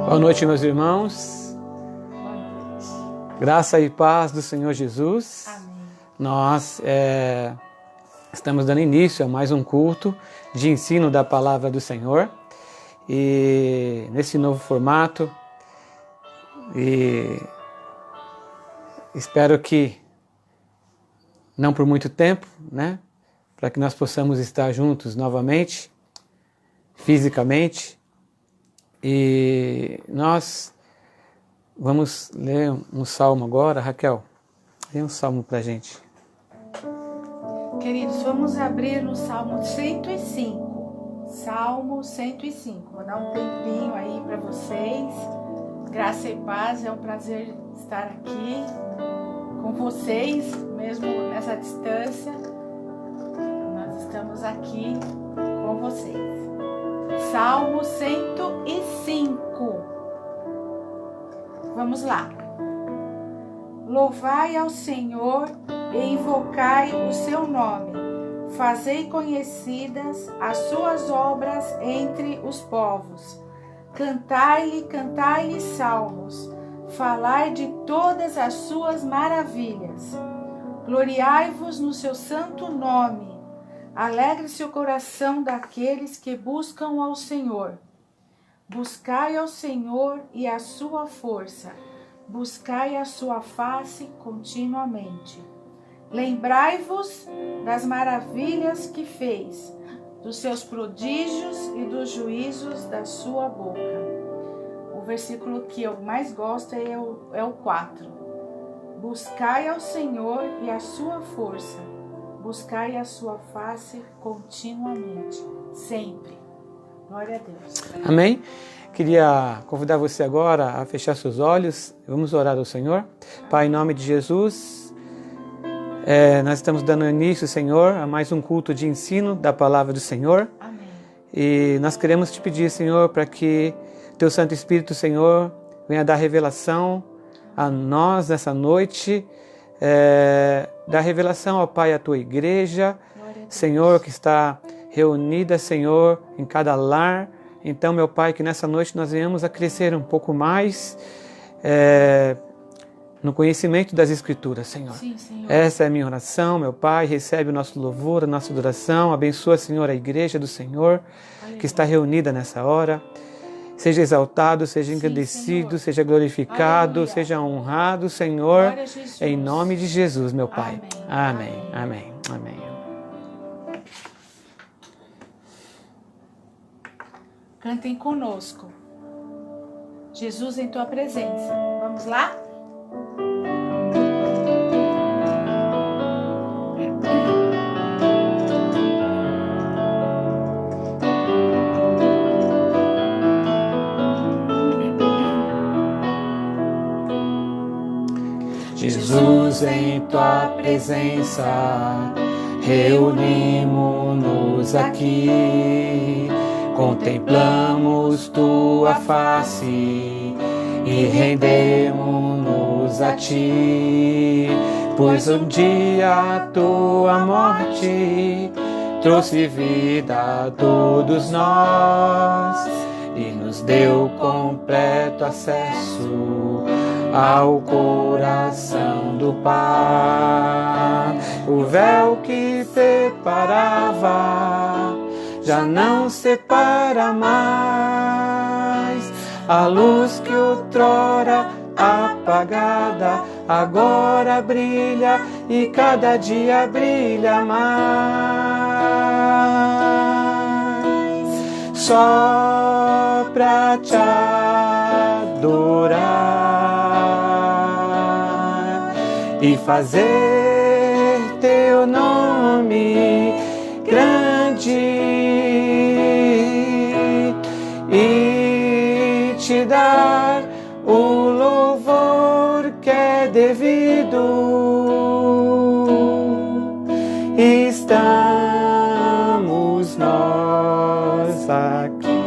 Boa noite, meus irmãos. Graça e paz do Senhor Jesus. Amém. Nós estamos dando início a mais um culto de ensino da palavra do Senhor. E nesse novo formato, e espero que não por muito tempo, né? Para que nós possamos estar juntos novamente, fisicamente. E nós vamos ler um salmo agora. Raquel, lê um salmo para a gente. Queridos, vamos abrir no Salmo 105. Salmo 105. Vou dar um tempinho aí para vocês. Graça e paz, é um prazer estar aqui com vocês, mesmo nessa distância. Nós estamos aqui com vocês. Salmo 105. Vamos lá. Louvai ao Senhor e invocai o seu nome. Fazei conhecidas as suas obras entre os povos. Cantai-lhe salmos. Falai de todas as suas maravilhas. Gloriai-vos no seu santo nome. Alegre-se o coração daqueles que buscam ao Senhor. Buscai ao Senhor e a sua força. Buscai a sua face continuamente. Lembrai-vos das maravilhas que fez, dos seus prodígios e dos juízos da sua boca. O versículo que eu mais gosto é o 4. Buscai ao Senhor e a sua força. Buscai a sua face continuamente, sempre. Glória a Deus. Amém? Queria convidar você agora a fechar seus olhos. Vamos orar ao Senhor. Pai, em nome de Jesus, nós estamos dando início, Senhor, a mais um culto de ensino da palavra do Senhor. Amém. E nós queremos te pedir, Senhor, para que Teu Santo Espírito, Senhor, venha dar revelação a nós nessa noite. Dar revelação, ó Pai, à Tua igreja, Senhor, que está reunida, Senhor, em cada lar. Então, meu Pai, que nessa noite nós venhamos a crescer um pouco mais no conhecimento das Escrituras, Senhor. Sim, Senhor. Essa é a minha oração, meu Pai. Recebe o nosso louvor, a nossa adoração. Abençoa, Senhor, a igreja do Senhor, que está reunida nessa hora. Seja exaltado, seja engrandecido, seja glorificado, Aleluia. Seja honrado, Senhor, Glória a Jesus. em nome de Jesus, meu Pai. Amém. Amém. Amém. Amém. Cantem conosco. Jesus em tua presença. Vamos lá? Jesus, em tua presença, reunimos-nos aqui, contemplamos tua face e rendemos-nos a ti, pois um dia a tua morte trouxe vida a todos nós e nos deu completo acesso ao coração do Pai. O véu que separava já não separa mais. A luz que outrora apagada agora brilha e cada dia brilha mais. Só pra te adorar e fazer teu nome grande e te dar o louvor que é devido. Estamos nós aqui.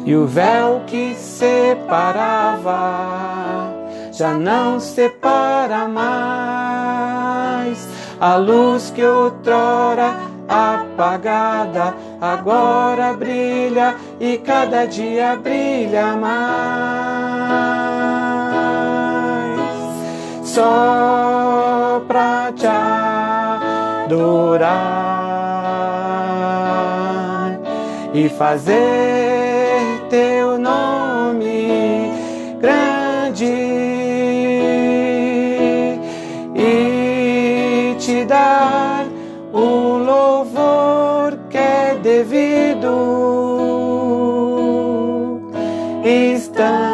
E o véu que separava já não separa mais. A luz que outrora apagada agora brilha e cada dia brilha mais. Só pra te adorar e fazer teu nome grande e te dar o louvor que é devido. Estamos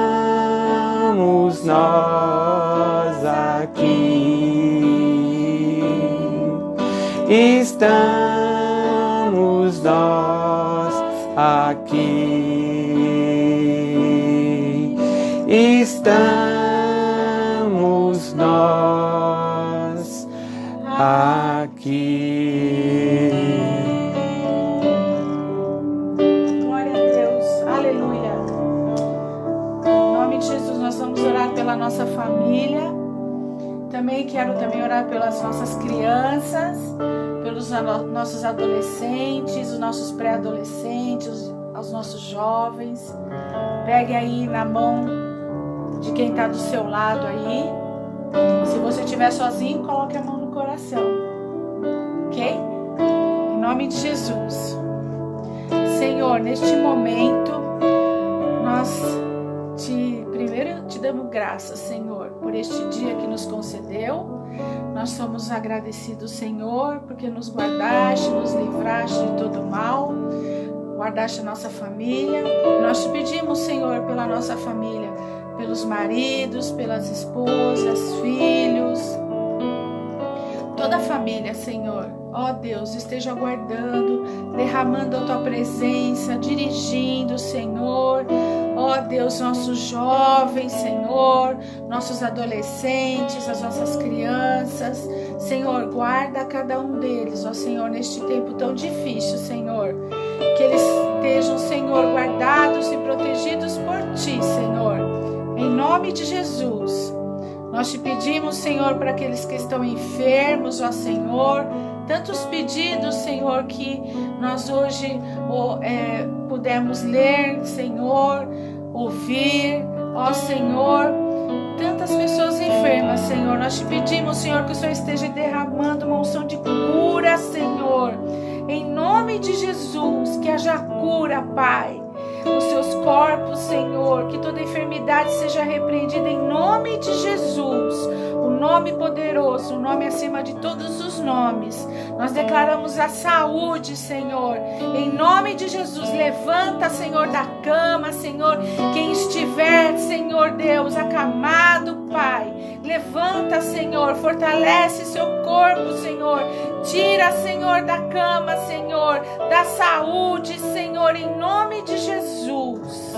nós aqui, estamos nós aqui, estamos nós aqui. Glória a Deus, aleluia. Em nome de Jesus, nós vamos orar pela nossa família. Também quero orar pelas nossas crianças, pelos nossos adolescentes, os nossos pré-adolescentes, os nossos jovens. Pegue aí na mão de quem está do seu lado aí. Se você estiver sozinho, coloque a mão no coração. Ok? Em nome de Jesus. Senhor, neste momento, nós primeiro te damos graças, Senhor, por este dia que nos concedeu. Nós somos agradecidos, Senhor, porque nos guardaste, nos livraste de todo mal, guardaste a nossa família. Nós te pedimos, Senhor, pela nossa família, pelos maridos, pelas esposas, filhos, toda a família, Senhor. Ó Deus, esteja guardando, derramando a tua presença, dirigindo, Senhor. Ó Deus, nossos jovens, Senhor, nossos adolescentes, as nossas crianças. Senhor, guarda cada um deles, ó Senhor, neste tempo tão difícil, Senhor. Que eles estejam, Senhor, guardados e protegidos por Ti, Senhor. Em nome de Jesus. Nós te pedimos, Senhor, para aqueles que estão enfermos, ó Senhor. Tantos pedidos, Senhor, que nós hoje pudemos ler, Senhor, ouvir, ó Senhor. Tantas pessoas enfermas, Senhor. Nós te pedimos, Senhor, que o Senhor esteja derramando uma unção de cura, Senhor. Em nome de Jesus, que haja cura, Pai, nos seus corpos, Senhor, que toda enfermidade seja repreendida em nome de Jesus, o nome poderoso, o nome acima de todos os nomes. Nós declaramos a saúde, Senhor, em nome de Jesus. Levanta, Senhor, da cama, Senhor, quem estiver, Senhor Deus, acamado, Pai, levanta, Senhor, fortalece seu corpo, Senhor, tira, Senhor, da cama, Senhor, da saúde, Senhor, em nome de Jesus.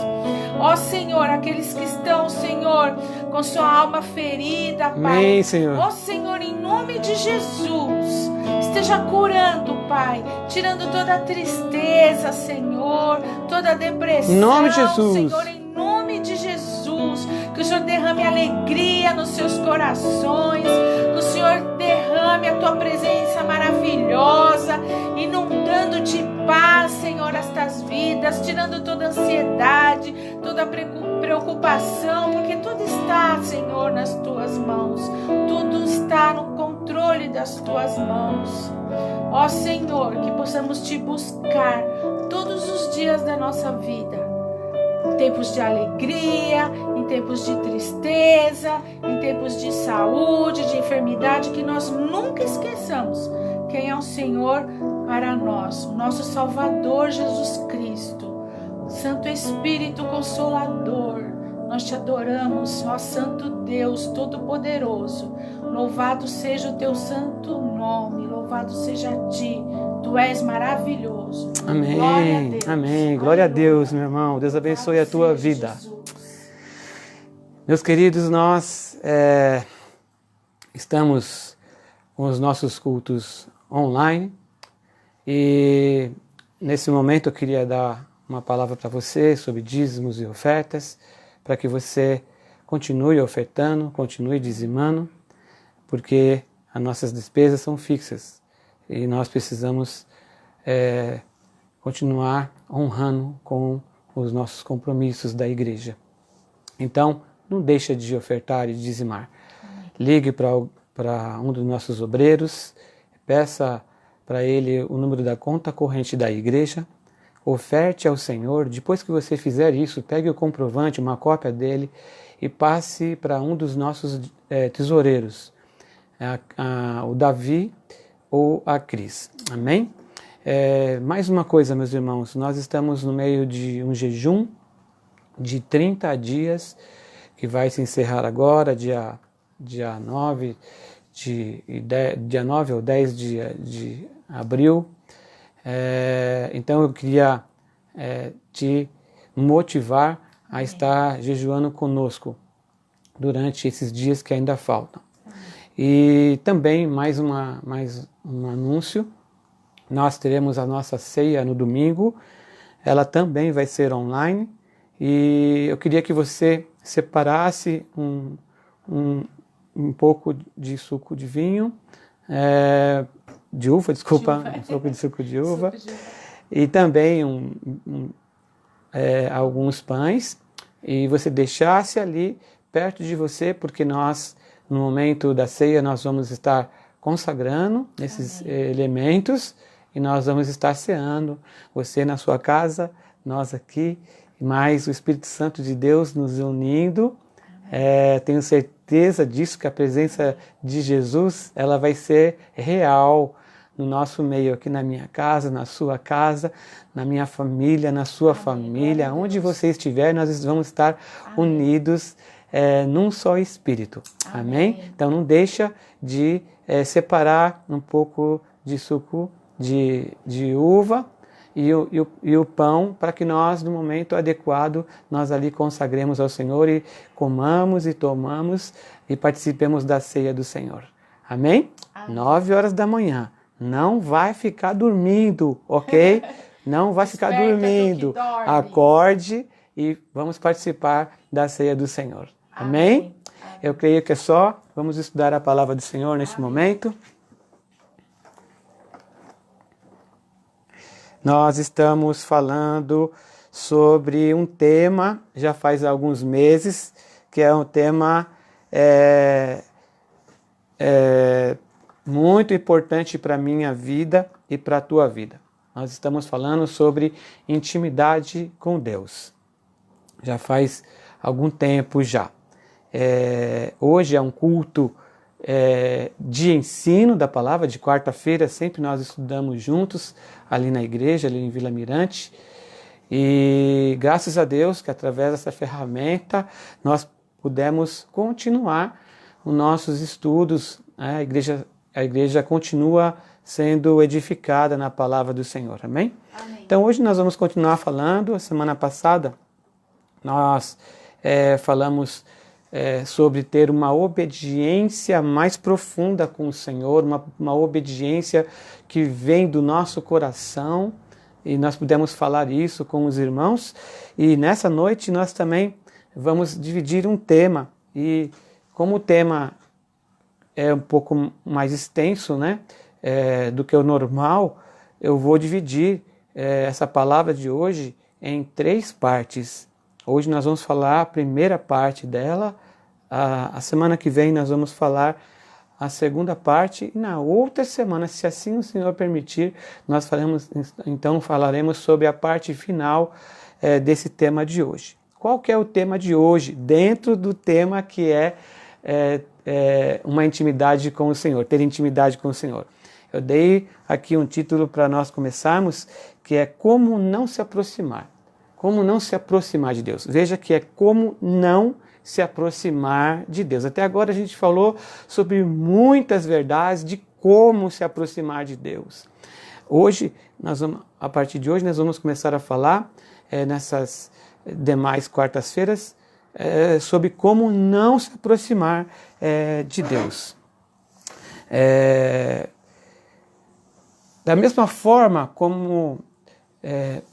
Ó Senhor, aqueles que estão, Senhor, com sua alma ferida, Pai. Amém, Senhor. Ó Senhor, em nome de Jesus, esteja curando, Pai, tirando toda a tristeza, Senhor, toda a depressão, em nome de Jesus. Senhor, em nome de Jesus, que o Senhor derrame alegria nos seus corações, que o Senhor derrame a tua presença maravilhosa, inundando de paz, Senhor, estas vidas, tirando toda ansiedade, toda preocupação, porque tudo está, Senhor, nas tuas mãos, tudo está no controle das tuas mãos. Ó Senhor, que possamos te buscar todos os dias da nossa vida, em tempos de alegria, em tempos de tristeza, em tempos de saúde, de enfermidade, que nós nunca esqueçamos quem é o Senhor para nós, o nosso Salvador Jesus Cristo. Santo Espírito Consolador, nós te adoramos, ó Santo Deus Todo-Poderoso. Louvado seja o teu santo nome, louvado seja a ti, tu és maravilhoso. Amém, Glória a Deus. amém. Glória a Deus, meu irmão. Deus abençoe a tua vida. Jesus. Meus queridos, nós estamos com os nossos cultos online e nesse momento eu queria dar uma palavra para você sobre dízimos e ofertas, para que você continue ofertando, continue dizimando, porque as nossas despesas são fixas e nós precisamos continuar honrando com os nossos compromissos da igreja. Então, não deixa de ofertar e dizimar. Ligue para um dos nossos obreiros, peça para ele o número da conta corrente da igreja, oferte ao Senhor. Depois que você fizer isso, pegue o comprovante, uma cópia dele, e passe para um dos nossos tesoureiros, o Davi ou a Cris. Amém? Mais uma coisa, meus irmãos, nós estamos no meio de um jejum de 30 dias, que vai se encerrar agora, dia 9 ou 10 de abril. Então eu queria te motivar a estar jejuando conosco durante esses dias que ainda faltam. E também mais um anúncio, nós teremos a nossa ceia no domingo, ela também vai ser online, e eu queria que você separasse um pouco de suco de vinho, de uva, desculpa, suco de uva, e também alguns pães, e você deixasse ali perto de você, porque nós, no momento da ceia, nós vamos estar consagrando esses elementos, e nós vamos estar ceando, você na sua casa, nós aqui, mais o Espírito Santo de Deus nos unindo. Tenho certeza disso, que a presença de Jesus, ela vai ser real no nosso meio, aqui na minha casa, na sua casa, na minha família, na sua família, onde você estiver, nós vamos estar unidos num só Espírito. Amém? Então não deixa de separar um pouco de suco de uva e o pão, para que nós, no momento adequado, nós ali consagremos ao Senhor e comamos e tomamos e participemos da ceia do Senhor. Amém? 9 horas da manhã. Não vai ficar dormindo, ok? Não vai ficar dormindo. Acorde e vamos participar da ceia do Senhor. Amém? Eu creio que é só. Vamos estudar a palavra do Senhor nesse momento. Nós estamos falando sobre um tema, já faz alguns meses, que é um tema muito importante para a minha vida e para a tua vida. Nós estamos falando sobre intimidade com Deus. Já faz algum tempo já. Hoje é um culto de ensino da palavra, de quarta-feira, sempre nós estudamos juntos ali na igreja, ali em Vila Mirante, e graças a Deus que através dessa ferramenta nós pudemos continuar os nossos estudos, a igreja continua sendo edificada na palavra do Senhor, amém? Amém. Então hoje nós vamos continuar falando. A semana passada nós falamos sobre ter uma obediência mais profunda com o Senhor, uma obediência que vem do nosso coração, e nós pudemos falar isso com os irmãos, e nessa noite nós também vamos dividir um tema, e como o tema é um pouco mais extenso, né, do que o normal, eu vou dividir essa palavra de hoje em 3 partes. Hoje nós vamos falar a primeira parte dela, a semana que vem nós vamos falar a segunda parte, e na outra semana, se assim o Senhor permitir, nós falaremos sobre a parte final desse tema de hoje. Qual que é o tema de hoje, dentro do tema que é uma intimidade com o Senhor, ter intimidade com o Senhor? Eu dei aqui um título para nós começarmos, que é Como Não Se Aproximar. Como não se aproximar de Deus. Veja que é como não se aproximar de Deus. Até agora a gente falou sobre muitas verdades de como se aproximar de Deus. Hoje, a partir de hoje, nós vamos começar a falar, nessas demais quartas-feiras, sobre como não se aproximar de Deus. Da mesma forma como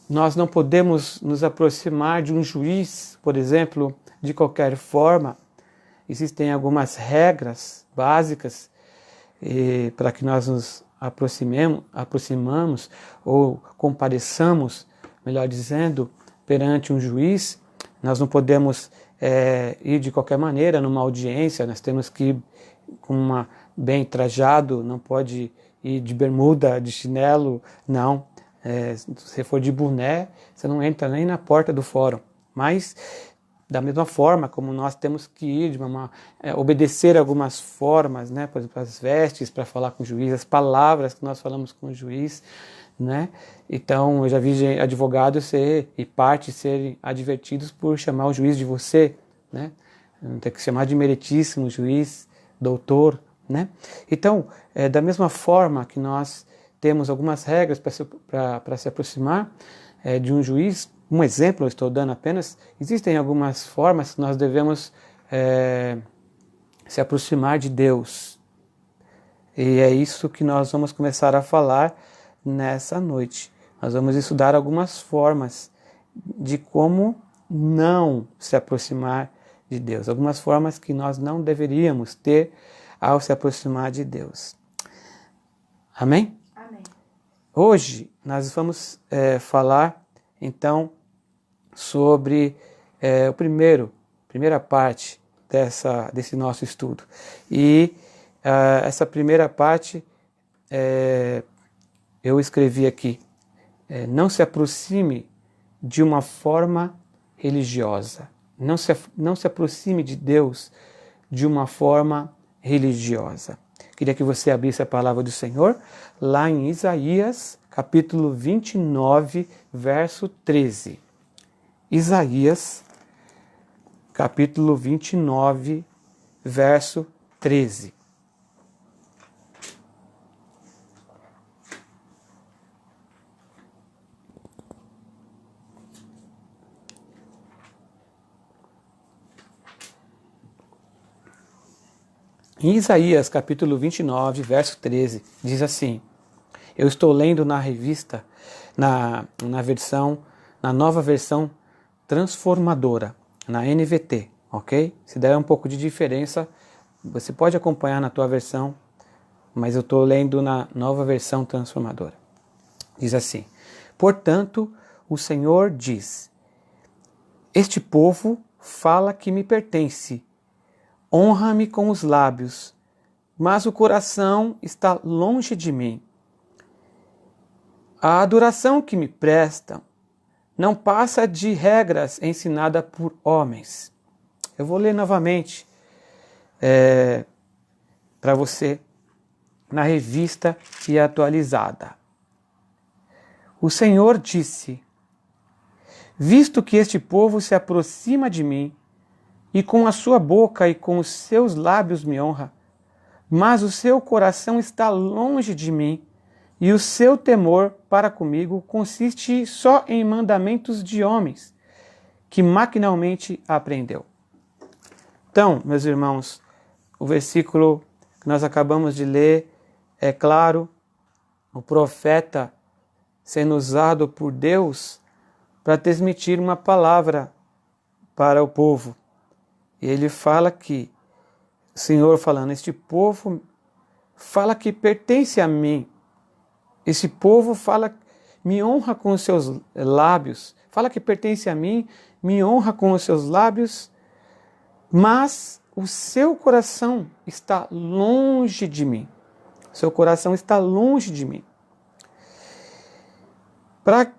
nós não podemos nos aproximar de um juiz, por exemplo, de qualquer forma. Existem algumas regras básicas para que nós nos aproximamos ou compareçamos, melhor dizendo, perante um juiz. Nós não podemos ir de qualquer maneira numa audiência, nós temos que ir bem trajado, não pode ir de bermuda, de chinelo, não. Se você for de boné, você não entra nem na porta do fórum. Mas, da mesma forma como nós temos que ir, obedecer algumas formas, né, por exemplo, as vestes para falar com o juiz, as palavras que nós falamos com o juiz, né? Então, eu já vi advogados e partes serem advertidos por chamar o juiz de você, né? Tem que chamar de meritíssimo juiz, doutor, né? Então, da mesma forma que nós temos algumas regras para se aproximar de um juiz, um exemplo eu estou dando apenas, existem algumas formas que nós devemos se aproximar de Deus. E é isso que nós vamos começar a falar nessa noite. Nós vamos estudar algumas formas de como não se aproximar de Deus, algumas formas que nós não deveríamos ter ao se aproximar de Deus. Amém? Amém. Hoje nós vamos falar então sobre a primeira parte desse nosso estudo. E essa primeira parte eu escrevi aqui: não se aproxime de uma forma religiosa. Não se aproxime de Deus de uma forma religiosa. Queria que você abrisse a palavra do Senhor lá em Isaías, capítulo 29, verso 13. Isaías, capítulo 29, verso 13. Em Isaías, capítulo 29, verso 13, diz assim: eu estou lendo na revista, na nova versão transformadora, na NVT, ok? Se der um pouco de diferença, você pode acompanhar na tua versão, mas eu estou lendo na nova versão transformadora. Diz assim: portanto, o Senhor diz: este povo fala que me pertence, honra-me com os lábios, mas o coração está longe de mim. A adoração que me prestam não passa de regras ensinadas por homens. Eu vou ler novamente para você na revista e atualizada. O Senhor disse: visto que este povo se aproxima de mim, e com a sua boca e com os seus lábios me honra, mas o seu coração está longe de mim, e o seu temor para comigo consiste só em mandamentos de homens, que maquinalmente aprendeu. Então, meus irmãos, o versículo que nós acabamos de ler é claro, o profeta sendo usado por Deus para transmitir uma palavra para o povo. E ele fala que, o Senhor falando, este povo fala que pertence a mim. Esse povo me honra com os seus lábios, fala que pertence a mim, me honra com os seus lábios, mas o seu coração está longe de mim. Seu coração está longe de mim. Para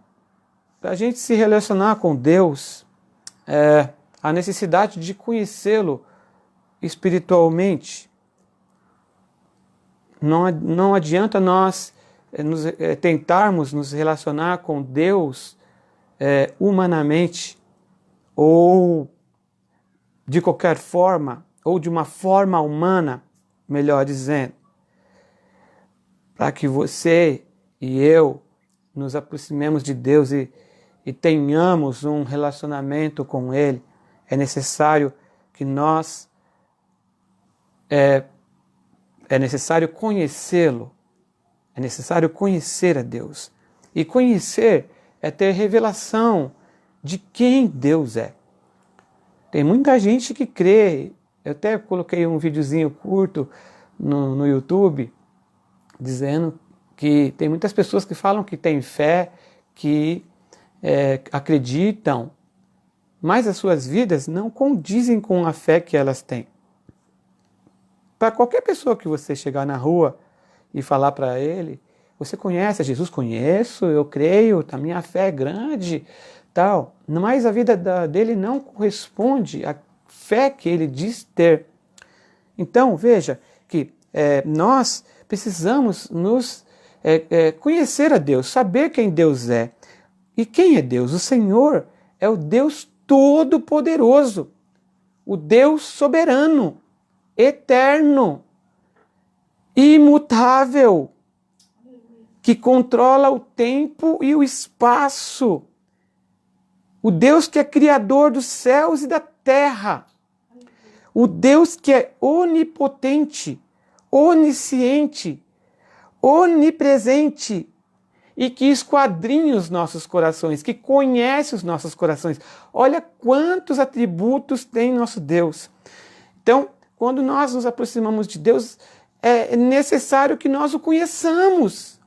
a gente se relacionar com Deus, a necessidade de conhecê-lo espiritualmente. Não adianta nós tentarmos nos relacionar com Deus humanamente, ou de qualquer forma, ou de uma forma humana, melhor dizendo. Para que você e eu nos aproximemos de Deus e tenhamos um relacionamento com Ele, é necessário que é necessário conhecê-lo, é necessário conhecer a Deus. E conhecer é ter revelação de quem Deus é. Tem muita gente que crê, eu até coloquei um videozinho curto no YouTube, dizendo que tem muitas pessoas que falam que têm fé, que acreditam, mas as suas vidas não condizem com a fé que elas têm. Para qualquer pessoa que você chegar na rua e falar para ele, você conhece a Jesus? Conheço, eu creio, a minha fé é grande, tal. Mas a vida dele não corresponde à fé que ele diz ter. Então, veja que nós precisamos nos conhecer a Deus, saber quem Deus é. E quem é Deus? O Senhor é o Deus Todo-Poderoso, o Deus soberano, eterno, imutável, que controla o tempo e o espaço. O Deus que é criador dos céus e da terra. O Deus que é onipotente, onisciente, onipresente e que esquadrinha os nossos corações, que conhece os nossos corações. Olha quantos atributos tem nosso Deus. Então, quando nós nos aproximamos de Deus, é necessário que nós o conheçamos.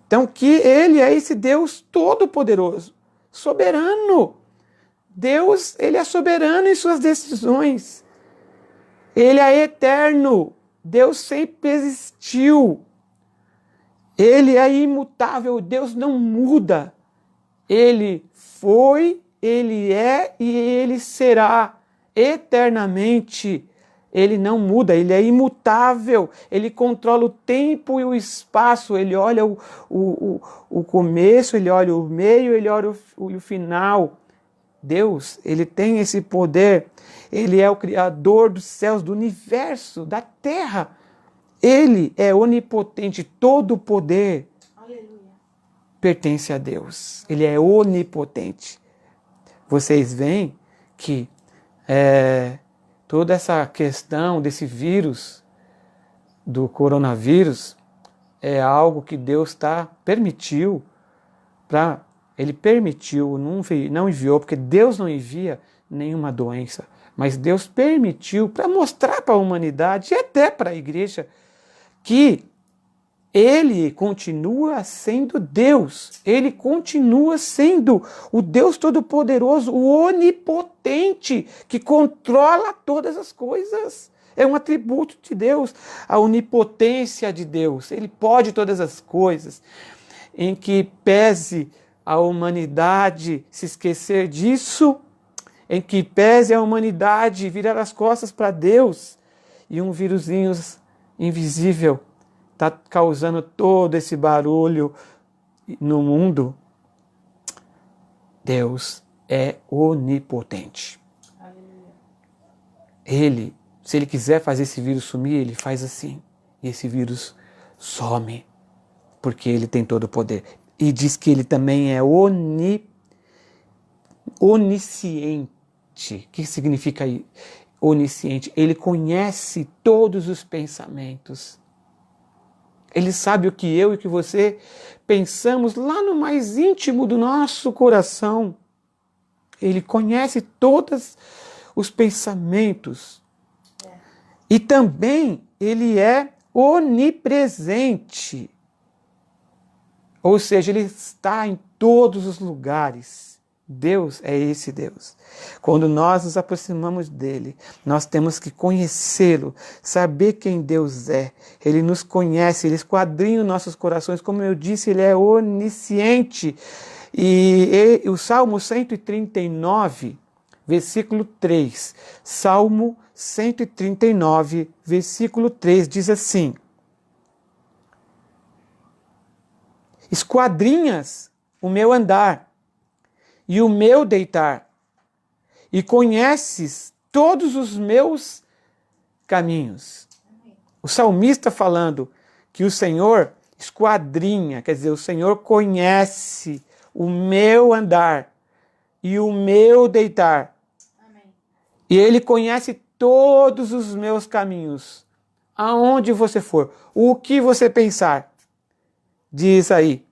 Então, que Ele é esse Deus todo-poderoso, soberano. Deus, Ele é soberano em suas decisões. Ele é eterno. Deus sempre existiu. Ele é imutável. Deus não muda. Ele foi, Ele é e Ele será eternamente. Ele não muda, Ele é imutável, Ele controla o tempo e o espaço, Ele olha o começo, Ele olha o meio, Ele olha o final. Deus, Ele tem esse poder, Ele é o Criador dos céus, do universo, da terra. Ele é onipotente, todo o poder pertence a Deus. Ele é onipotente. Vocês veem que toda essa questão desse vírus, do coronavírus, é algo que Deus permitiu, Ele permitiu, não enviou, porque Deus não envia nenhuma doença, mas Deus permitiu para mostrar para a humanidade e até para a igreja que Ele continua sendo Deus, Ele continua sendo o Deus Todo-Poderoso, o onipotente, que controla todas as coisas. É um atributo de Deus, a onipotência de Deus. Ele pode todas as coisas. Em que pese a humanidade se esquecer disso, em que pese a humanidade virar as costas para Deus, e um vírusinho invisível está causando todo esse barulho no mundo, Deus é onipotente. Ele, se Ele quiser fazer esse vírus sumir, Ele faz assim, e esse vírus some, porque Ele tem todo o poder. E diz que Ele também é onisciente. O que significa onisciente? Ele conhece todos os pensamentos. Ele sabe o que eu e o que você pensamos lá no mais íntimo do nosso coração. Ele conhece todos os pensamentos. E também Ele é onipresente. Ou seja, Ele está em todos os lugares. Deus é esse Deus. Quando nós nos aproximamos dele, nós temos que conhecê-lo, saber quem Deus é. Ele nos conhece, Ele esquadrinha os nossos corações. Como eu disse, Ele é onisciente. E o Salmo 139, versículo 3. Salmo 139, versículo 3 diz assim: esquadrinhas o meu andar e o meu deitar, e conheces todos os meus caminhos. O salmista falando que o Senhor esquadrinha, quer dizer, o Senhor conhece o meu andar e o meu deitar. Amém. E Ele conhece todos os meus caminhos. Aonde você for, o que você pensar, diz aí.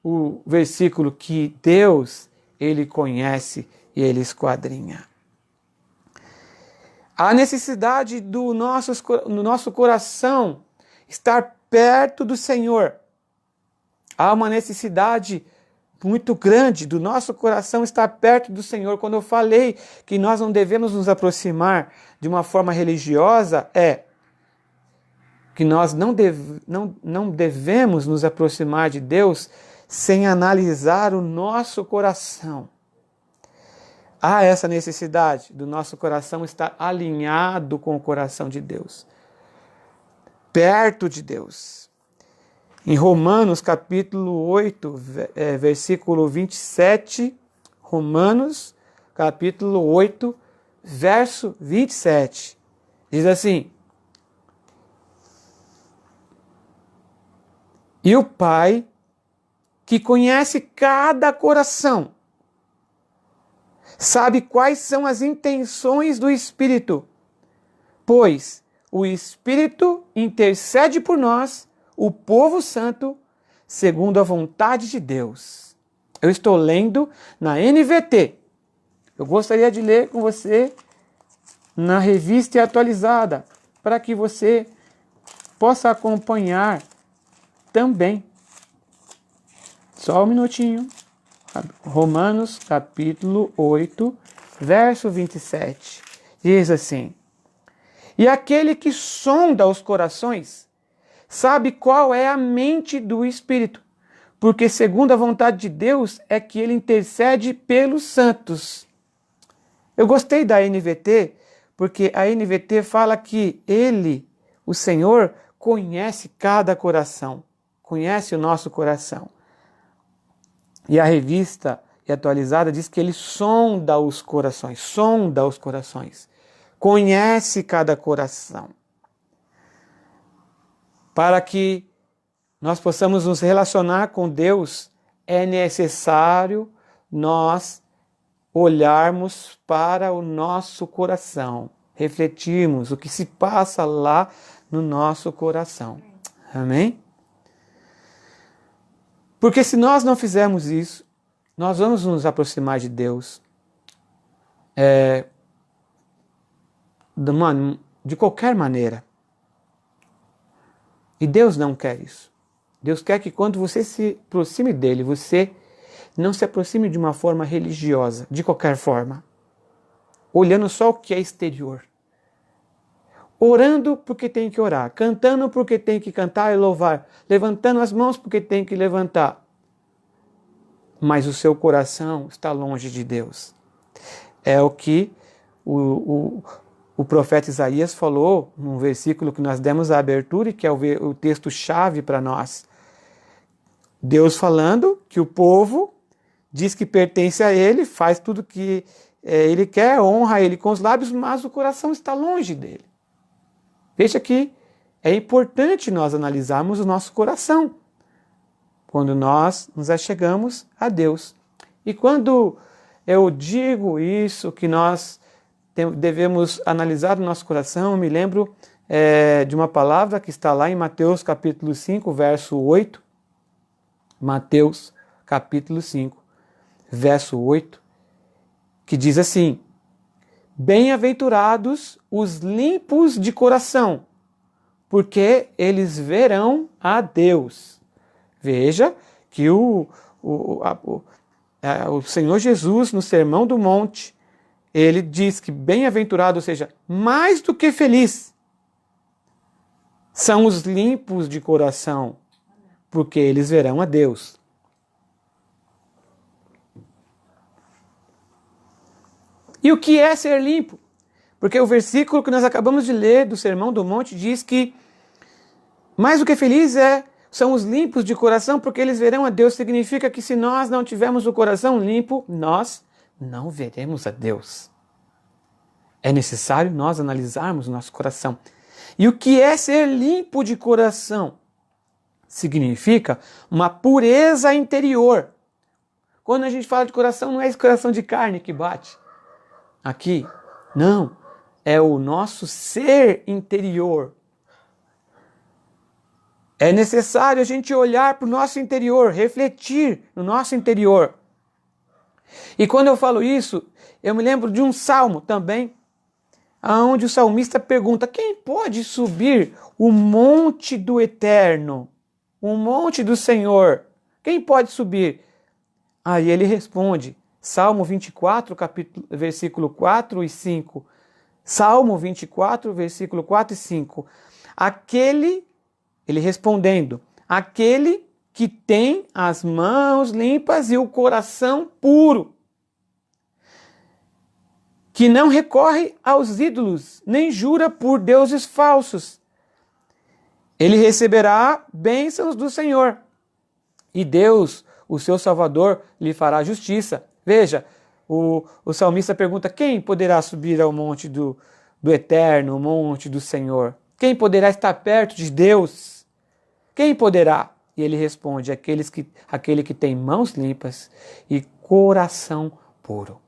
o versículo que Deus, Ele conhece e Ele esquadrinha. A necessidade do nosso coração estar perto do Senhor. Há uma necessidade muito grande do nosso coração estar perto do Senhor. Quando eu falei que nós não devemos nos aproximar de uma forma religiosa, que nós não devemos nos aproximar de Deus sem analisar o nosso coração. Há essa necessidade do nosso coração estar alinhado com o coração de Deus, perto de Deus. Em Romanos capítulo 8, versículo 27, Romanos capítulo 8, verso 27, diz assim: E o Pai, que conhece cada coração, sabe quais são as intenções do Espírito, pois o Espírito intercede por nós, o povo santo, segundo a vontade de Deus. Eu estou lendo na NVT. Eu gostaria de ler com você na revista atualizada, para que você possa acompanhar também. Só um minutinho. Romanos capítulo 8, verso 27. Diz assim: E aquele que sonda os corações sabe qual é a mente do Espírito, porque segundo a vontade de Deus é que ele intercede pelos santos. Eu gostei da NVT, porque a NVT fala que ele, o Senhor, conhece cada coração, conhece o nosso coração. E a revista atualizada diz que ele sonda os corações, conhece cada coração. Para que nós possamos nos relacionar com Deus, é necessário nós olharmos para o nosso coração, refletirmos o que se passa lá no nosso coração. Amém? Porque se nós não fizermos isso, nós vamos nos aproximar de Deus de qualquer maneira. E Deus não quer isso. Deus quer que quando você se aproxime dele, você não se aproxime de uma forma religiosa, de qualquer forma, olhando só o que é exterior. Orando porque tem que orar, cantando porque tem que cantar e louvar, levantando as mãos porque tem que levantar. Mas o seu coração está longe de Deus. É o que o profeta Isaías falou num versículo que nós demos a abertura e que é o texto-chave para nós. Deus falando que o povo diz que pertence a ele, faz tudo que ele quer, honra ele com os lábios, mas o coração está longe dele. Veja que é importante nós analisarmos o nosso coração quando nós nos achegamos a Deus. E quando eu digo isso, que nós devemos analisar o nosso coração, eu me lembro de uma palavra que está lá em Mateus capítulo 5, verso 8. Mateus capítulo 5, verso 8, que diz assim: Bem-aventurados os limpos de coração, porque eles verão a Deus. Veja que o Senhor Jesus, no Sermão do Monte, ele diz que bem-aventurado, ou seja, mais do que feliz, são os limpos de coração, porque eles verão a Deus. E o que é ser limpo? Porque o versículo que nós acabamos de ler do Sermão do Monte diz que mais do que feliz são os limpos de coração, porque eles verão a Deus. Significa que se nós não tivermos o coração limpo, nós não veremos a Deus. É necessário nós analisarmos o nosso coração. E o que é ser limpo de coração? Significa uma pureza interior. Quando a gente fala de coração, não é esse coração de carne que bate aqui. Não, é o nosso ser interior. É necessário a gente olhar para o nosso interior, refletir no nosso interior. E quando eu falo isso, eu me lembro de um salmo também, onde o salmista pergunta: quem pode subir o monte do Eterno, o monte do Senhor? Quem pode subir? Aí ele responde, Salmo 24, versículo 4 e 5. Salmo 24, versículo 4 e 5. Ele respondendo, aquele que tem as mãos limpas e o coração puro, que não recorre aos ídolos, nem jura por deuses falsos. Ele receberá bênçãos do Senhor, e Deus, o seu Salvador, lhe fará justiça. Veja, o salmista pergunta: quem poderá subir ao monte do Eterno, o monte do Senhor? Quem poderá estar perto de Deus? Quem poderá? E ele responde: aquele que tem mãos limpas e coração puro.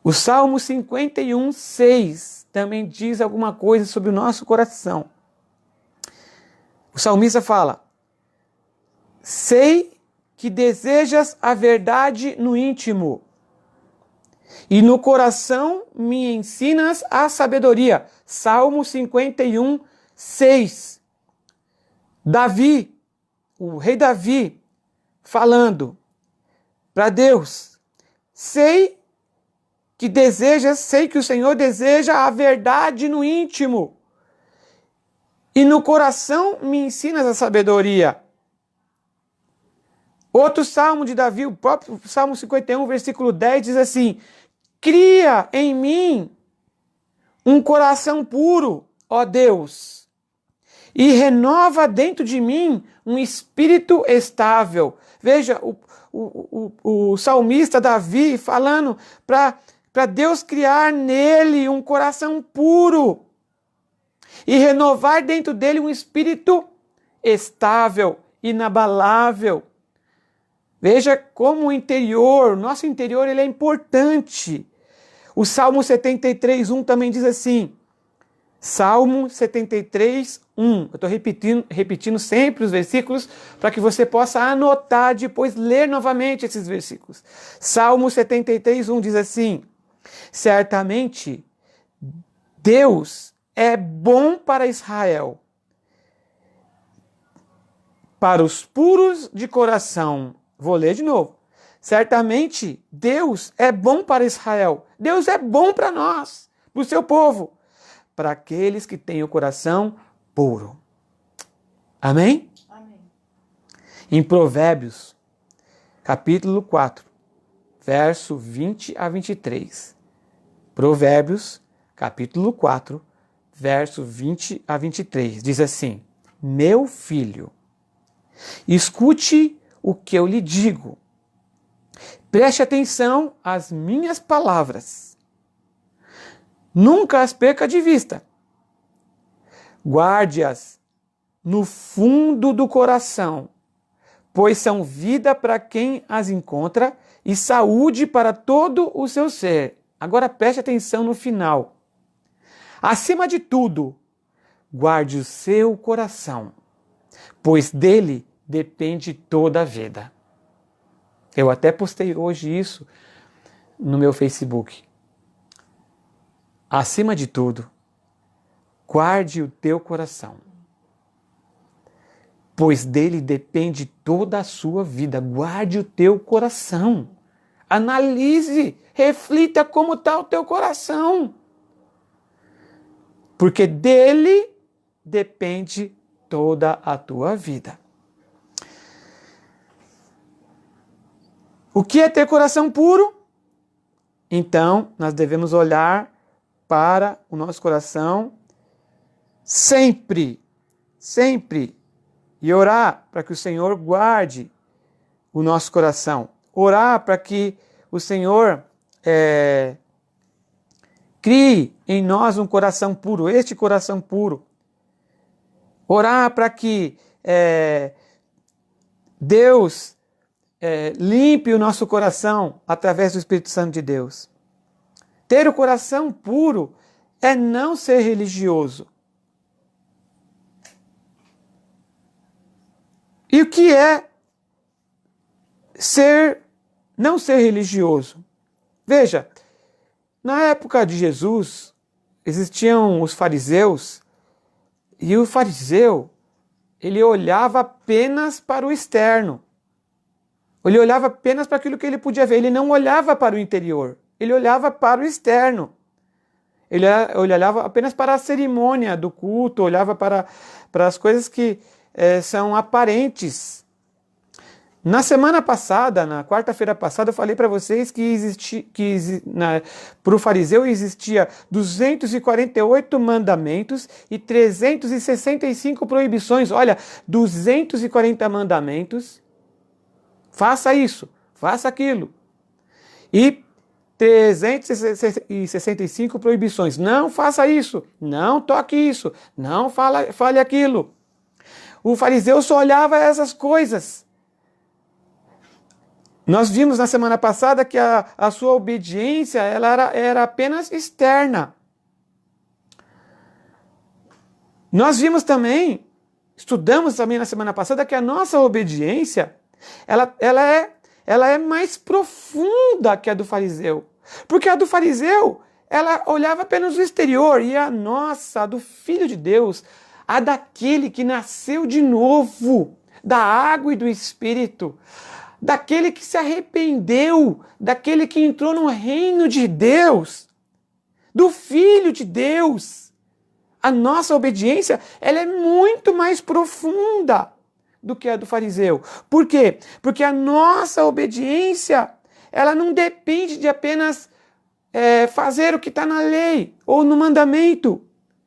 O Salmo 51, 6 também diz alguma coisa sobre o nosso coração. O salmista fala: sei que desejas a verdade no íntimo, e no coração me ensinas a sabedoria. Salmo 51, 6. Davi, o rei Davi, falando para Deus: sei que o Senhor deseja a verdade no íntimo, e no coração me ensinas a sabedoria. Outro salmo de Davi, o próprio Salmo 51, versículo 10, diz assim: cria em mim um coração puro, ó Deus, e renova dentro de mim um espírito estável. Veja, o salmista Davi falando para Deus criar nele um coração puro e renovar dentro dele um espírito estável, inabalável. Veja como o nosso interior, ele é importante. O Salmo 73, 1 também diz assim, Salmo 73, 1. Eu estou repetindo sempre os versículos para que você possa anotar, depois ler novamente esses versículos. Salmo 73, 1 diz assim: certamente Deus é bom para Israel, para os puros de coração. Vou ler de novo. Certamente Deus é bom para Israel. Deus é bom para nós, para o seu povo, para aqueles que têm o coração puro. Amém? Amém. Em Provérbios, capítulo 4, verso 20 a 23. Provérbios, capítulo 4, verso 20 a 23. Diz assim: meu filho, escute o que eu lhe digo. Preste atenção às minhas palavras. Nunca as perca de vista. Guarde-as no fundo do coração, pois são vida para quem as encontra e saúde para todo o seu ser. Agora preste atenção no final. Acima de tudo, guarde o seu coração, pois dele depende toda a vida. Eu até postei hoje isso no meu Facebook. Acima de tudo, guarde o teu coração, pois dele depende toda a sua vida. Guarde o teu coração. Analise, reflita como está o teu coração. Porque dele depende toda a tua vida. O que é ter coração puro? Então, nós devemos olhar para o nosso coração sempre, e orar para que o Senhor guarde o nosso coração. Orar para que o Senhor crie em nós um coração puro, este coração puro. Orar para que Deus limpe o nosso coração através do Espírito Santo de Deus. Ter o coração puro é não ser religioso. E o que é não ser religioso? Veja, na época de Jesus, existiam os fariseus, e o fariseu, ele olhava apenas para o externo. Ele olhava apenas para aquilo que ele podia ver. Ele não olhava para o interior. Ele olhava para o externo. Ele olhava apenas para a cerimônia do culto, olhava para as coisas que são aparentes. Na semana passada, na quarta-feira passada, eu falei para vocês que para o fariseu existia 248 mandamentos e 365 proibições. Olha, 240 mandamentos, faça isso, faça aquilo. E 365 proibições. Não faça isso, não toque isso, não fale aquilo. O fariseu só olhava essas coisas. Nós vimos na semana passada que a sua obediência ela era apenas externa. Nós vimos também, estudamos também na semana passada que a nossa obediência ela é mais profunda que a do fariseu. Porque a do fariseu, ela olhava apenas o exterior, e a nossa, a do Filho de Deus, a daquele que nasceu de novo, da água e do Espírito, daquele que se arrependeu, daquele que entrou no reino de Deus, do Filho de Deus. A nossa obediência, ela é muito mais profunda do que a do fariseu. Por quê? Porque a nossa obediência, ela não depende de apenas fazer o que está na lei ou no mandamento.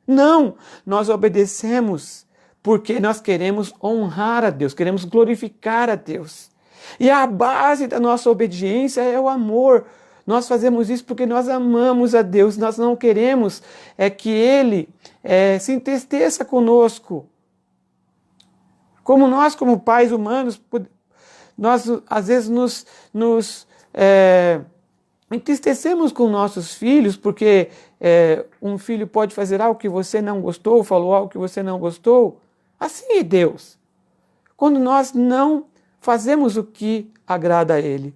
Não, nós obedecemos porque nós queremos honrar a Deus, queremos glorificar a Deus. E a base da nossa obediência é o amor. Nós fazemos isso porque nós amamos a Deus, nós não queremos que Ele se entristeça conosco. Como pais humanos, nós às vezes nos entristecemos com nossos filhos, porque um filho pode fazer algo que você não gostou, falou algo que você não gostou. Assim é Deus. Quando nós não fazemos o que agrada a Ele.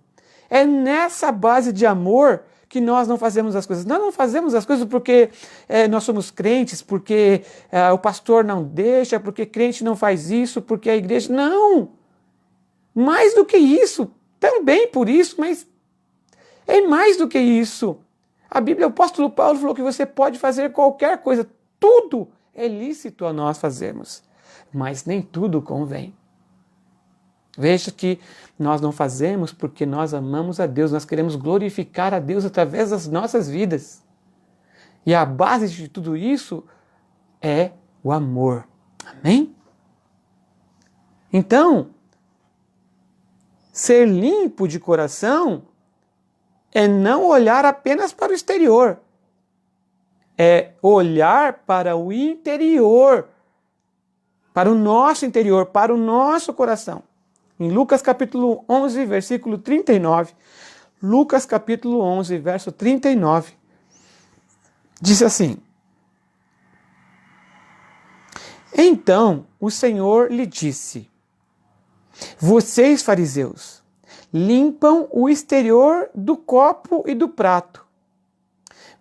É nessa base de amor que nós não fazemos as coisas. Nós não fazemos as coisas porque nós somos crentes, porque o pastor não deixa, porque crente não faz isso, porque a igreja... Não! Mais do que isso, também por isso, mas é mais do que isso. A Bíblia, o apóstolo Paulo falou que você pode fazer qualquer coisa, tudo é lícito a nós fazermos, mas nem tudo convém. Veja que nós não fazemos porque nós amamos a Deus, nós queremos glorificar a Deus através das nossas vidas. E a base de tudo isso é o amor. Amém? Então, ser limpo de coração é não olhar apenas para o exterior, é olhar para o interior, para o nosso interior, para o nosso coração. Em Lucas capítulo 11, versículo 39, Lucas capítulo 11, verso 39, diz assim: Então o Senhor lhe disse: Vocês, fariseus, limpam o exterior do copo e do prato,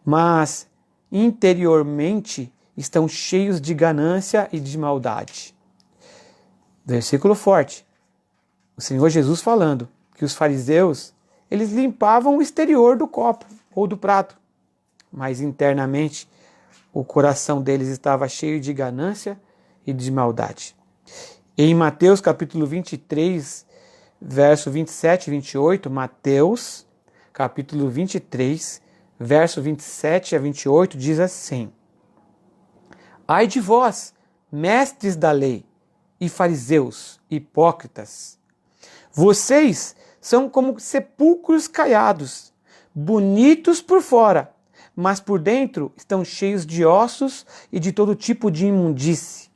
mas interiormente estão cheios de ganância e de maldade. Versículo forte. O Senhor Jesus falando que os fariseus, eles limpavam o exterior do copo ou do prato, mas internamente o coração deles estava cheio de ganância e de maldade. Em Mateus capítulo 23, verso 27 e 28, Mateus capítulo 23, verso 27 a 28, diz assim: Ai de vós, mestres da lei e fariseus, hipócritas! Vocês são como sepulcros caiados, bonitos por fora, mas por dentro estão cheios de ossos e de todo tipo de imundície.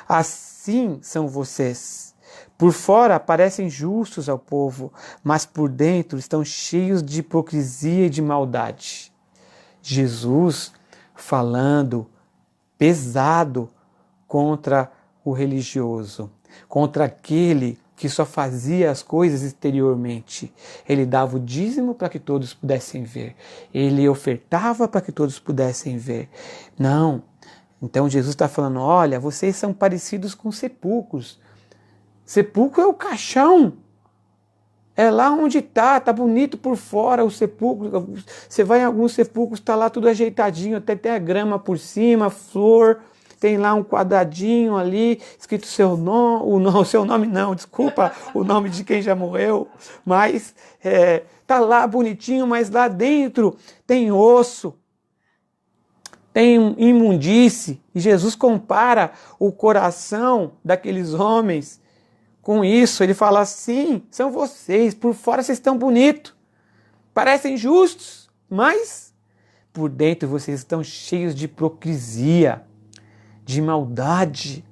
Assim são vocês. Por fora parecem justos ao povo, mas por dentro estão cheios de hipocrisia e de maldade. Jesus falando pesado contra o religioso. contra aquele que só fazia as coisas exteriormente. Ele dava o dízimo para que todos pudessem ver. Ele ofertava para que todos pudessem ver. Não. Então Jesus está falando, olha, vocês são parecidos com sepulcros. Sepulcro é o caixão. É lá onde tá bonito por fora o sepulcro. Você vai em alguns sepulcros, está lá tudo ajeitadinho, até tem a grama por cima, flor, tem lá um quadradinho ali, escrito seu nome, o seu nome não, desculpa, o nome de quem já morreu, mas tá lá bonitinho, mas lá dentro tem osso, tem imundície, e Jesus compara o coração daqueles homens com isso. Ele fala assim, são vocês, por fora vocês estão bonitos, parecem justos, mas por dentro vocês estão cheios de hipocrisia, de maldade.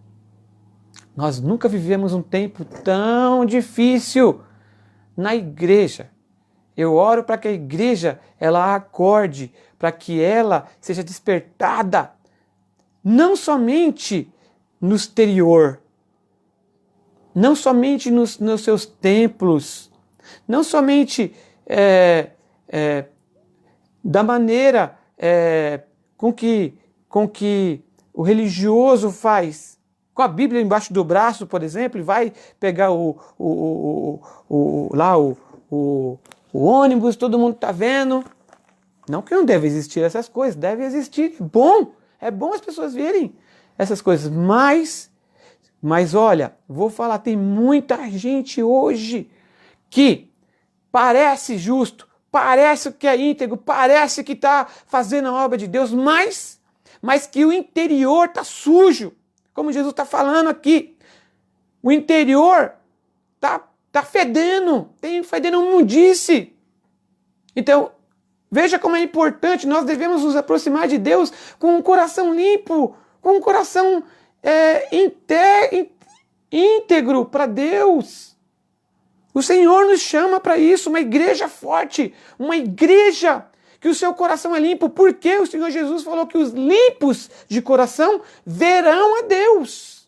Nós nunca vivemos um tempo tão difícil na igreja. Eu oro para que a igreja ela acorde, para que ela seja despertada, não somente no exterior, não somente nos seus templos, não somente da maneira com que o religioso faz, com a Bíblia embaixo do braço, por exemplo, e vai pegar o ônibus, todo mundo está vendo. Não que não deve existir essas coisas, deve existir, é bom as pessoas verem essas coisas, mas olha, vou falar, tem muita gente hoje que parece justo, parece que é íntegro, parece que está fazendo a obra de Deus, mas que o interior está sujo, como Jesus está falando aqui. O interior está fedendo, fedendo imundice. Então, veja como é importante, nós devemos nos aproximar de Deus com um coração limpo, com um coração íntegro para Deus. O Senhor nos chama para isso, uma igreja forte, uma igreja que o seu coração é limpo, porque o Senhor Jesus falou que os limpos de coração verão a Deus.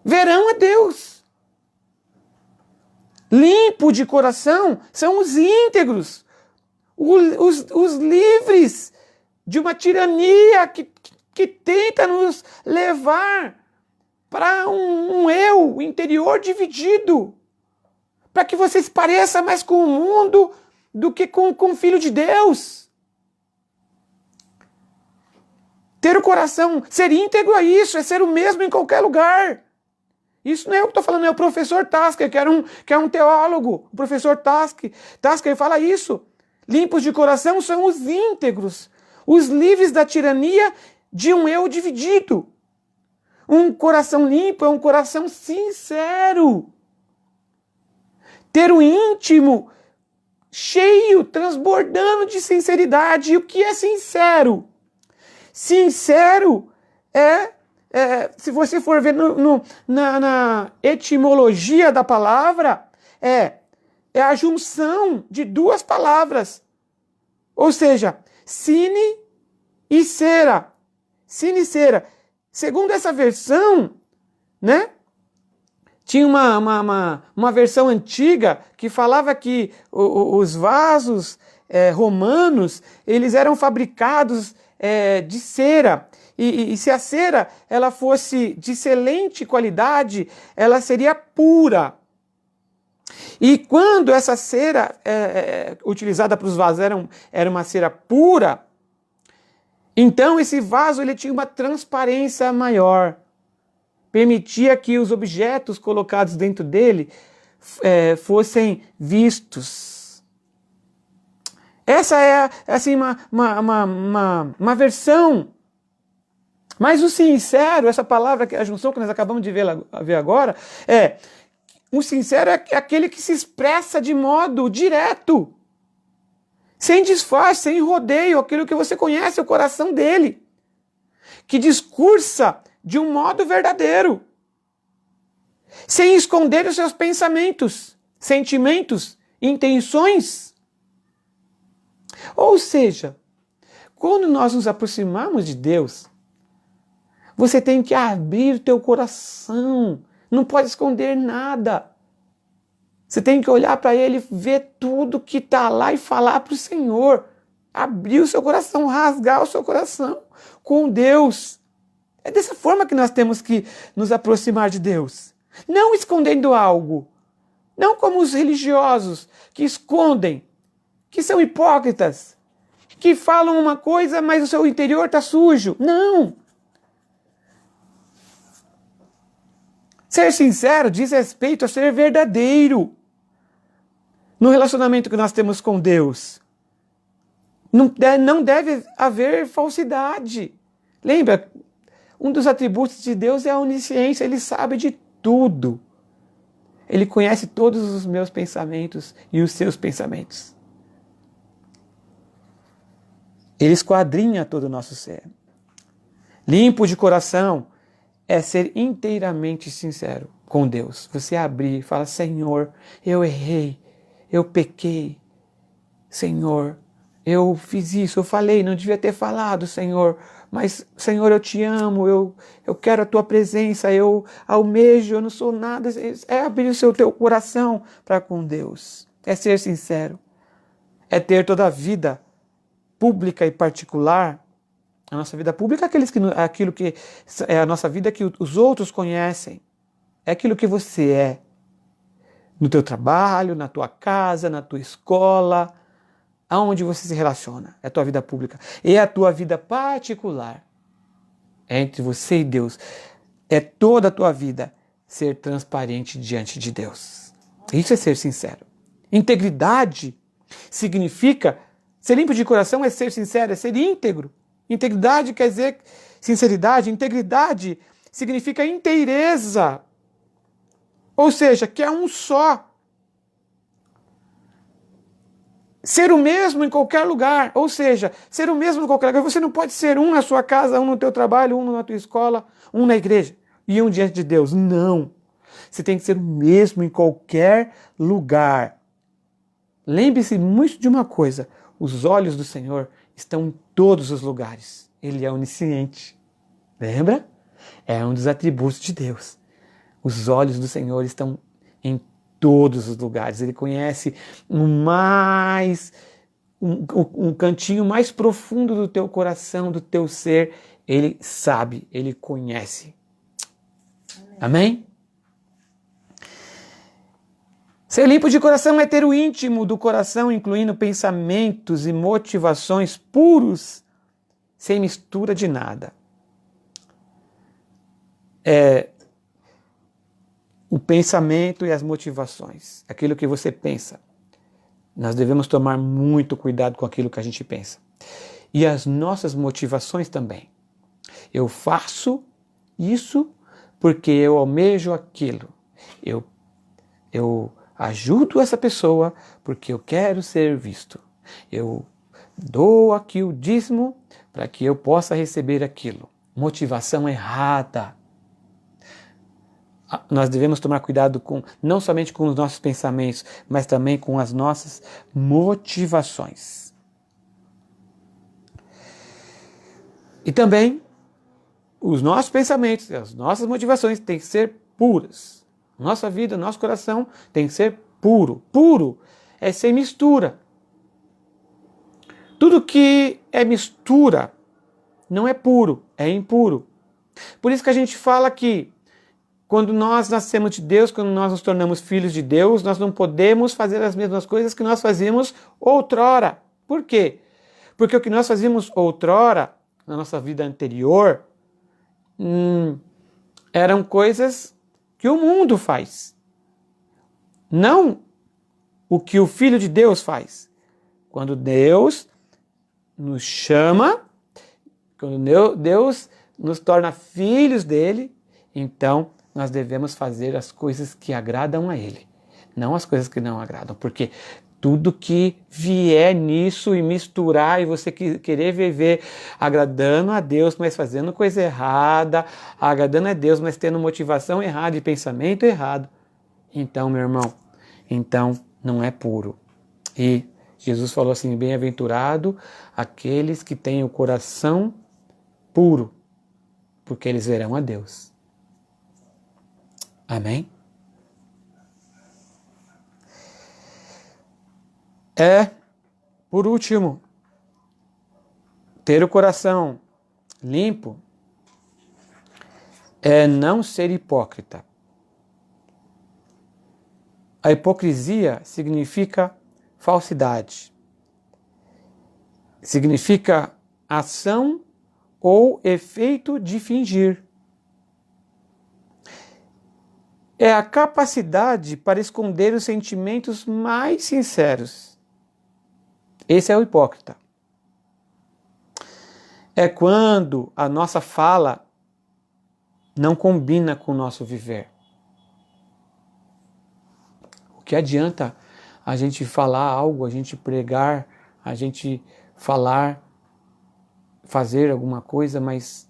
Verão a Deus. Limpo de coração são os íntegros, os livres de uma tirania que tenta nos levar para um eu interior dividido, para que você se pareça mais com o mundo do que com o Filho de Deus. Ter o coração, ser íntegro é isso, é ser o mesmo em qualquer lugar. Isso não é eu que estou falando, é o professor Tasker, que é um teólogo. O professor Tasker fala isso. Limpos de coração são os íntegros, os livres da tirania de um eu dividido. Um coração limpo é um coração sincero. Ter o íntimo cheio, transbordando de sinceridade. E o que é sincero? Sincero se você for ver na etimologia da palavra, é a junção de duas palavras. Ou seja, sine e cera. Sine e cera. Segundo essa versão, né? Tinha uma versão antiga que falava que os vasos romanos, eles eram fabricados de cera. E se a cera ela fosse de excelente qualidade, ela seria pura. E quando essa cera utilizada para os vasos era uma cera pura, então esse vaso ele tinha uma transparência maior. Permitia que os objetos colocados dentro dele fossem vistos. Essa é assim, uma versão. Mas o sincero, essa palavra, a junção que nós acabamos de ver agora, o sincero é aquele que se expressa de modo direto, sem disfarce, sem rodeio, aquilo que você conhece, o coração dele, que discursa de um modo verdadeiro, sem esconder os seus pensamentos, sentimentos, intenções. Ou seja, quando nós nos aproximamos de Deus, você tem que abrir teu coração Não pode esconder nada. Você tem que olhar para Ele, ver tudo que está lá e falar para o Senhor. Abrir o seu coração, rasgar o seu coração com Deus. É dessa forma que nós temos que nos aproximar de Deus. Não escondendo algo. Não como os religiosos que escondem, que são hipócritas, que falam uma coisa, mas o seu interior está sujo. Não! Ser sincero diz respeito a ser verdadeiro no relacionamento que nós temos com Deus. Não deve haver falsidade. Lembra, um dos atributos de Deus é a onisciência, Ele sabe de tudo. Ele conhece todos os meus pensamentos e os seus pensamentos. Ele esquadrinha todo o nosso ser. Limpo de coração é ser inteiramente sincero com Deus. Você abrir e falar, Senhor, eu errei, eu pequei. Senhor, eu fiz isso, eu falei, não devia ter falado, Senhor. Mas, Senhor, eu te amo, eu quero a tua presença, eu almejo, eu não sou nada. É abrir o teu coração para com Deus. É ser sincero. É ter toda a vida pública e particular. A nossa vida pública é aquilo que é a nossa vida que os outros conhecem. É aquilo que você é. No teu trabalho, na tua casa, na tua escola, aonde você se relaciona. É a tua vida pública. E a tua vida particular. É entre você e Deus. É toda a tua vida ser transparente diante de Deus. Isso é ser sincero. Integridade significa, ser limpo de coração é ser sincero, é ser íntegro. Integridade quer dizer sinceridade. Integridade significa inteireza. Ou seja, que é um só. Ser o mesmo em qualquer lugar. Ou seja, ser o mesmo em qualquer lugar. Você não pode ser um na sua casa, um no teu trabalho, um na tua escola, um na igreja e um diante de Deus. Não. Você tem que ser o mesmo em qualquer lugar. Lembre-se muito de uma coisa. Os olhos do Senhor estão em todos os lugares. Ele é onisciente. Lembra? É um dos atributos de Deus. Os olhos do Senhor estão em todos os lugares. Ele conhece um cantinho mais profundo do teu coração, do teu ser. Ele sabe, ele conhece. Amém? Ser limpo de coração é ter o íntimo do coração, incluindo pensamentos e motivações puros, sem mistura de nada. O pensamento e as motivações, aquilo que você pensa. Nós devemos tomar muito cuidado com aquilo que a gente pensa. E as nossas motivações também. Eu faço isso porque eu almejo aquilo. Eu ajudo essa pessoa porque eu quero ser visto. Eu dou aqui o dízimo para que eu possa receber aquilo. Motivação errada. Nós devemos tomar cuidado não somente com os nossos pensamentos, mas também com as nossas motivações. E também, os nossos pensamentos e as nossas motivações têm que ser puras. Nossa vida, nosso coração tem que ser puro. Puro é sem mistura. Tudo que é mistura não é puro, é impuro. Por isso que a gente fala que quando nós nascemos de Deus, quando nós nos tornamos filhos de Deus, nós não podemos fazer as mesmas coisas que nós fazíamos outrora. Por quê? Porque o que nós fazíamos outrora, na nossa vida anterior, eram coisas que o mundo faz. Não o que o Filho de Deus faz. Quando Deus nos chama, quando Deus nos torna filhos dele, então nós devemos fazer as coisas que agradam a Ele, não as coisas que não agradam, porque tudo que vier nisso e misturar e você querer viver agradando a Deus, mas fazendo coisa errada, agradando a Deus, mas tendo motivação errada e pensamento errado, então, meu irmão, então não é puro. E Jesus falou assim, bem-aventurado aqueles que têm o coração puro, porque eles verão a Deus. Amém? Por último, ter o coração limpo é não ser hipócrita. A hipocrisia significa falsidade. Significa ação ou efeito de fingir. É a capacidade para esconder os sentimentos mais sinceros. Esse é o hipócrita. É quando a nossa fala não combina com o nosso viver. O que adianta a gente falar algo, a gente pregar, a gente falar, fazer alguma coisa, mas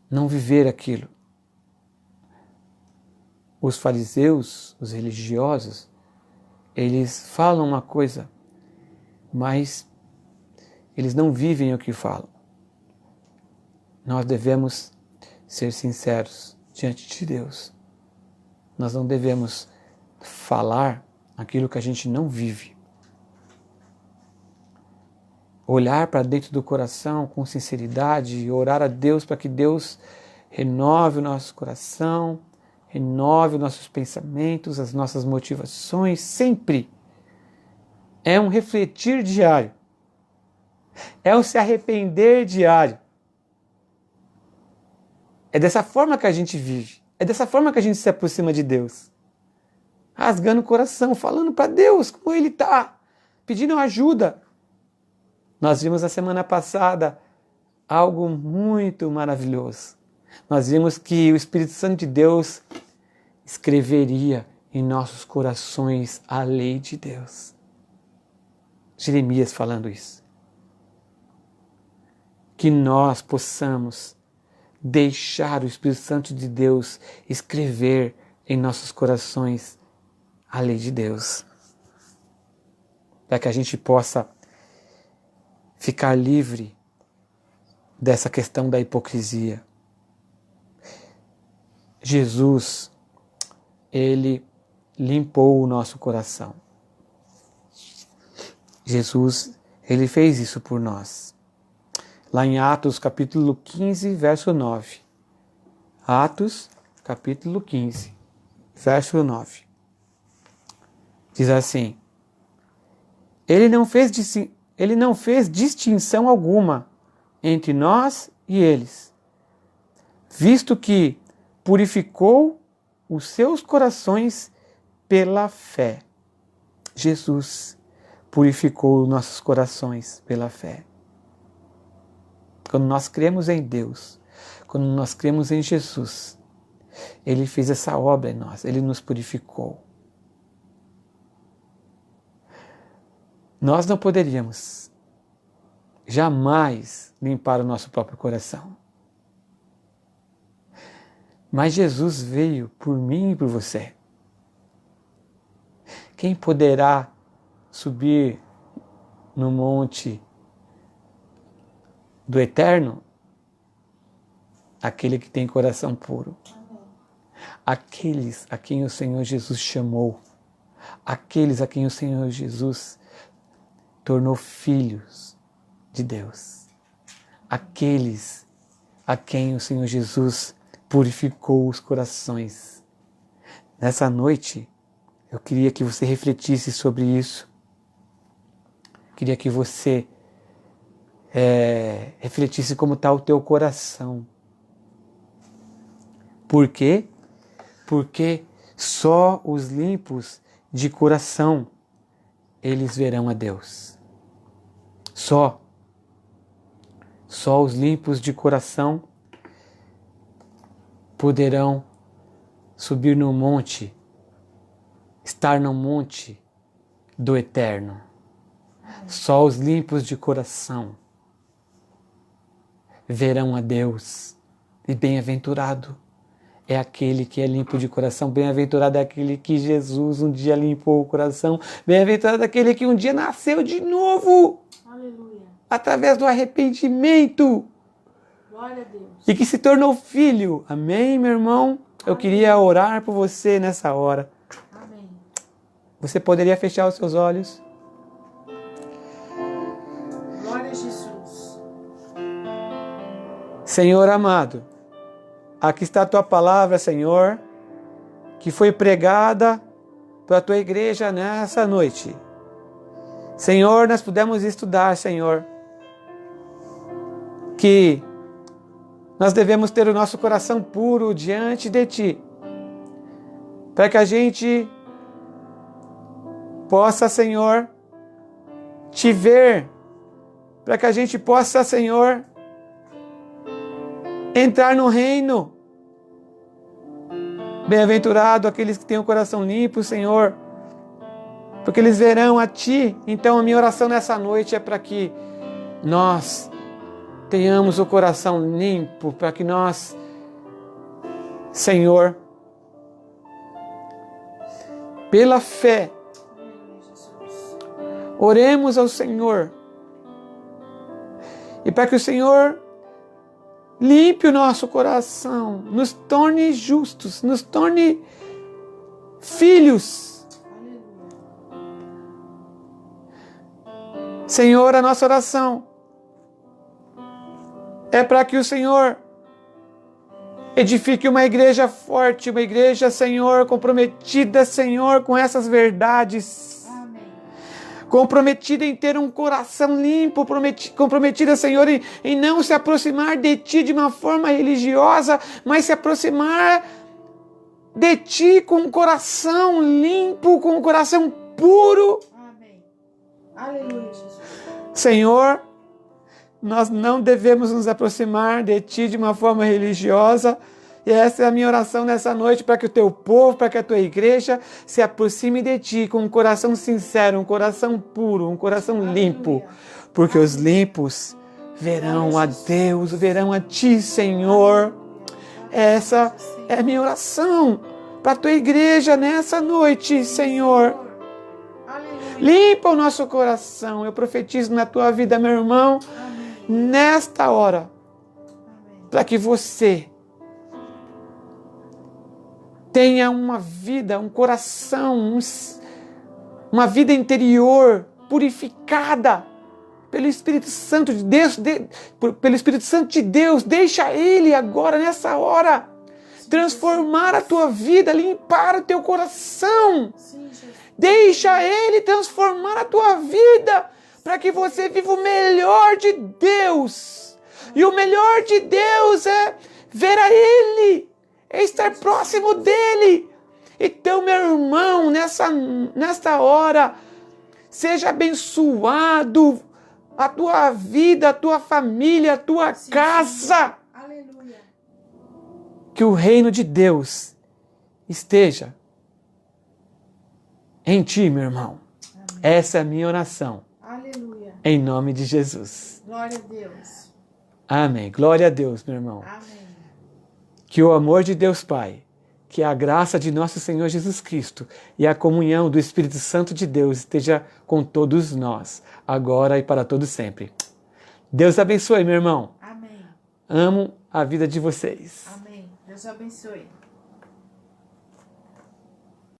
não viver aquilo? Os fariseus, os religiosos, eles falam uma coisa, mas eles não vivem o que falam. Nós devemos ser sinceros diante de Deus. Nós não devemos falar aquilo que a gente não vive. Olhar para dentro do coração com sinceridade e orar a Deus para que Deus renove o nosso coração, renove os nossos pensamentos, as nossas motivações, sempre. É um refletir diário. É um se arrepender diário. É dessa forma que a gente vive. É dessa forma que a gente se aproxima de Deus. Rasgando o coração, falando para Deus como Ele está, pedindo ajuda. Nós vimos na semana passada algo muito maravilhoso. Nós vimos que o Espírito Santo de Deus escreveria em nossos corações a lei de Deus. Jeremias falando isso. Que nós possamos deixar o Espírito Santo de Deus escrever em nossos corações a lei de Deus. Para que a gente possa ficar livre dessa questão da hipocrisia. Jesus, Ele limpou o nosso coração. Jesus, Ele fez isso por nós. Lá em Atos capítulo 15, verso 9. Atos capítulo 15, verso 9. Diz assim: Ele não fez distinção alguma entre nós e eles, visto que purificou os seus corações pela fé. Jesus purificou os nossos corações pela fé. Quando nós cremos em Deus, quando nós cremos em Jesus, Ele fez essa obra em nós, Ele nos purificou. Nós não poderíamos jamais limpar o nosso próprio coração. Mas Jesus veio por mim e por você. Quem poderá subir no monte do Eterno? Aquele que tem coração puro. Aqueles a quem o Senhor Jesus chamou. Aqueles a quem o Senhor Jesus tornou filhos de Deus. Aqueles a quem o Senhor Jesus purificou os corações. Nessa noite, eu queria que você refletisse sobre isso. Queria que você refletisse como está o teu coração. Por quê? Porque só os limpos de coração, eles verão a Deus. Só os limpos de coração poderão subir no monte, estar no monte do Eterno. Só os limpos de coração verão a Deus. E bem-aventurado é aquele que é limpo de coração. Bem-aventurado é aquele que Jesus um dia limpou o coração. Bem-aventurado é aquele que um dia nasceu de novo. Aleluia. Através do arrependimento. Glória a Deus. E que se tornou filho. Amém, meu irmão? Eu queria orar por você nessa hora. Amém. Você poderia fechar os seus olhos? Glória a Jesus. Senhor amado, aqui está a tua palavra, Senhor, que foi pregada para a tua igreja nessa noite. Senhor, nós pudemos estudar, Senhor, que nós devemos ter o nosso coração puro diante de Ti, para que a gente possa, Senhor, Te ver, para que a gente possa, Senhor, entrar no reino. Bem-aventurado aqueles que têm o coração limpo, Senhor, porque eles verão a Ti. Então a minha oração nessa noite é para que nós tenhamos o coração limpo, para que nós, Senhor, pela fé, oremos ao Senhor, e para que o Senhor limpe o nosso coração, nos torne justos, nos torne filhos. Senhor, a nossa oração é para que o Senhor edifique uma igreja forte, uma igreja, Senhor, comprometida, Senhor, com essas verdades. Amém. Comprometida em ter um coração limpo, comprometida, Senhor, em não se aproximar de Ti de uma forma religiosa, mas se aproximar de Ti com um coração limpo, com um coração puro. Amém. Aleluia, Jesus. Senhor, nós não devemos nos aproximar de Ti de uma forma religiosa. E essa é a minha oração nessa noite, para que o Teu povo, para que a Tua igreja se aproxime de Ti com um coração sincero, um coração puro, um coração limpo. Porque os limpos verão a Deus, verão a Ti, Senhor. Essa é a minha oração para a Tua igreja nessa noite, Senhor. Limpa o nosso coração. Eu profetizo na tua vida, meu irmão, nesta hora, para que você tenha uma vida, um coração, uma vida interior purificada pelo Espírito Santo de Deus, pelo Espírito Santo de Deus. Deixa Ele agora, nessa hora, transformar a tua vida, limpar o teu coração. Deixa Ele transformar a tua vida, para que você viva o melhor de Deus. E o melhor de Deus é ver a Ele, é estar próximo dEle. Então, meu irmão, nesta hora, seja abençoado a tua vida, a tua família, a tua casa. Aleluia. Que o reino de Deus esteja em ti, meu irmão. Amém. Essa é a minha oração. Aleluia. Em nome de Jesus. Glória a Deus. Amém. Glória a Deus, meu irmão. Amém. Que o amor de Deus Pai, que a graça de nosso Senhor Jesus Cristo e a comunhão do Espírito Santo de Deus esteja com todos nós, agora e para todo sempre. Deus abençoe, meu irmão. Amém. Amo a vida de vocês. Amém. Deus abençoe.